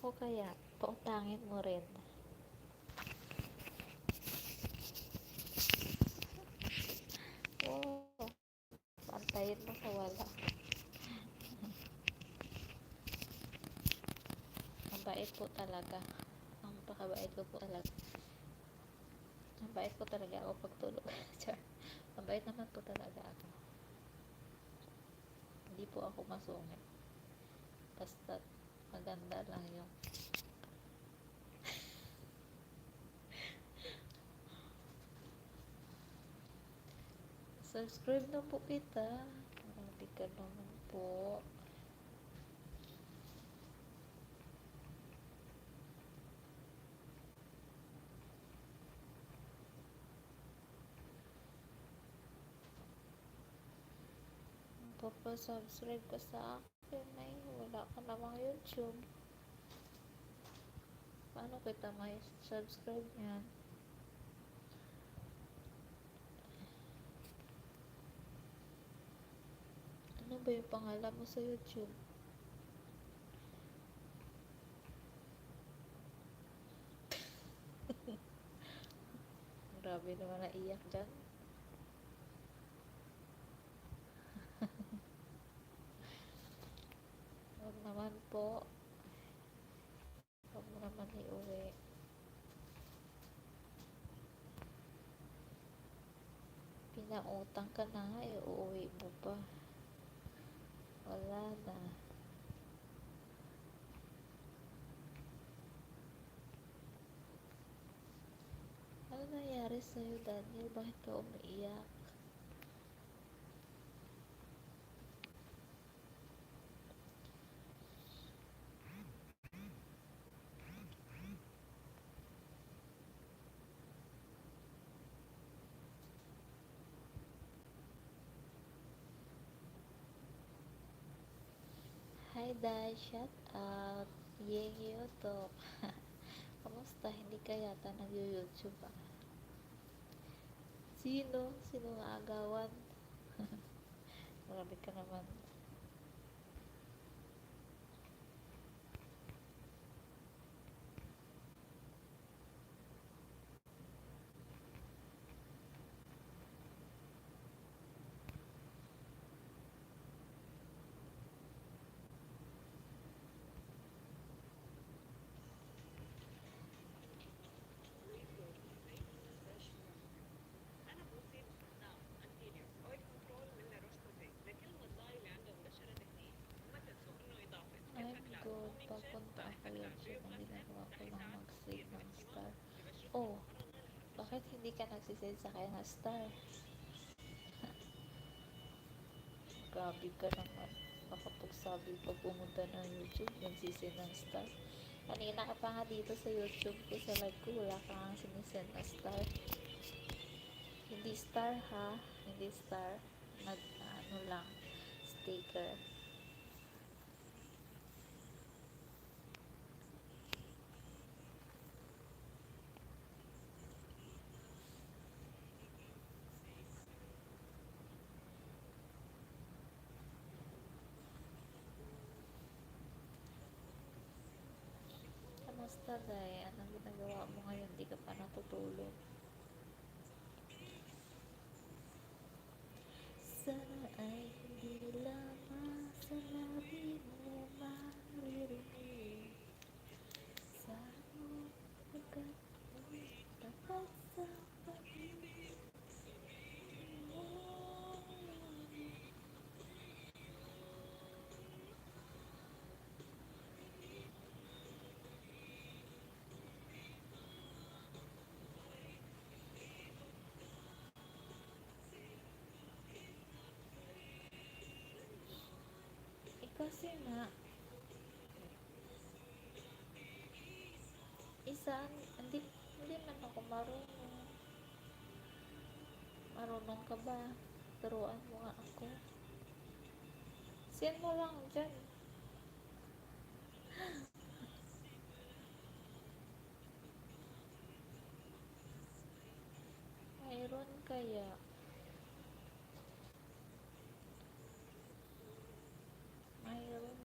Ako kaya, pautangin mo rin. Oo, pantayin mo sa wala. Mabait po talaga. Ang pakabait ko po talaga. Mabait po talaga ako pagtulog. Mabait naman po talaga ako. Hindi po ako masungit. Basta maganda lang yung subscribe na po kita. Marami ka naman po. Papasubscribe ka sa akin ay wala ka namang YouTube. Paano kita may subscribe yan? Ano ba yung pangalan mo sa YouTube? Grabe naman naiyak dyan. Huwag naman po. Huwag mo naman iuwi. Pinautang ka na nga, uuwi mo pa. Wala na. Ano nangyari sa'yo, Daniel? Bakit ka umiiyak? Hi, Dai. Shout out. Yeng YouTube. Kamusta? Hindi ka yata nag-YouTube ah? Sino? Sino nga agawan? Grabe ka naman. I'm good. Papunta ako YouTube. Ang ginagawa ko lang mag-save ng star. Oh, bakit hindi ka nagsisave sa kanya na star? Grabe ka naman. Makapagsabi pag pumunta ng YouTube, nagsisend ng star. Kanina ka pa nga dito sa YouTube ko, sa live ko, wala ka nga sinisend na star. Hindi star ha, hindi star. Ano lang, sticker. Kamusta, Day? Anong ginagawa mo ngayon? Di ka pa natutulog? Sana ay hindi lamang sa labi mo maririnig. Sana pagkat tapat sa pag-ibig mo. Kasi nga, hindi man ako marunong. Marunong ka ba? Turuan mo nga ako. Send mo lang dyan. Mayroon kaya?